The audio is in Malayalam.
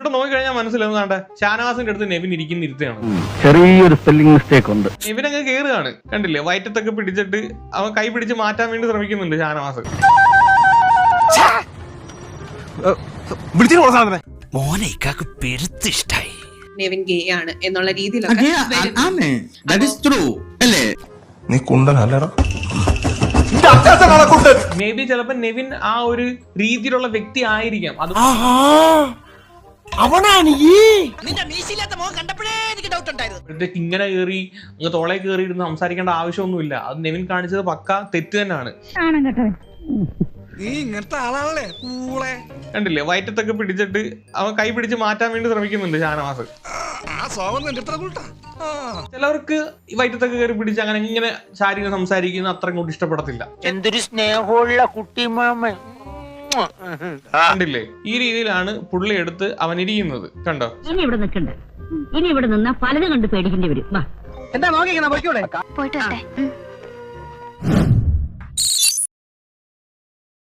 ഇവിടെ നോക്കിക്കഴിഞ്ഞാൽ മനസ്സിലാവുന്നതാണ്ട് ഷാനവാസിന്റെ അടുത്ത് നെവിൻ ഇരുത്താണ്. ചെറിയൊരു സ്പെല്ലിംഗ് മിസ്റ്റേക്ക് ഉണ്ട്. നെവിൻ അങ്ങ് കേറുകയാണ്, കണ്ടില്ലേ? വയറ്റത്തൊക്കെ പിടിച്ചിട്ട് അവൻ കൈ പിടിച്ച് മാറ്റാൻ വേണ്ടി ശ്രമിക്കുന്നുണ്ട് ഷാനവാസ്. നെവിൻ ഗേ ആണ് എന്നുള്ള രീതിയിലൊക്കെ നീ കുണ്ടനല്ലടാ. മേ ബി ചിലപ്പോ നെവിൻ ആ ഒരു രീതിയിലുള്ള വ്യക്തി ആയിരിക്കാം. അത് ഇങ്ങനെ കയറി അങ്ങ് തോളെ കയറി ഇരുന്ന് സംസാരിക്കേണ്ട ആവശ്യമൊന്നുമില്ല. അത് നെവിൻ കാണിച്ചത് പക്ക തെറ്റ് തന്നെയാണ്. കണ്ടില്ലേ? വയറ്റത്തൊക്കെ പിടിച്ചിട്ട് അവൻ കൈ പിടിച്ച് മാറ്റാൻ വേണ്ടി ശ്രമിക്കുന്നുണ്ട് ഷാനവാസ്. ചിലവർക്ക് വയറ്റത്തൊക്കെ കയറി പിടിച്ച് അങ്ങനെ ഇങ്ങനെ ശാരീരികം സംസാരിക്കുന്ന അത്ര കൂടി ഇഷ്ടപ്പെടത്തില്ല. എന്തൊരു സ്നേഹമുള്ള കുട്ടി മാമ. കണ്ടില്ലേ? ഈ രീതിയിലാണ് പുള്ളി എടുത്ത് അവൻ ഇരിക്കുന്നത്. കണ്ടോ? ഇനി ഇവിടെ നിൽക്കണ്ട. ഇനി ഇവിടെ നിന്നാ പലതും കണ്ട് പേടിക്കേണ്ടി വരും. എന്താ നോക്കിക്കണ? പോയിട്ട്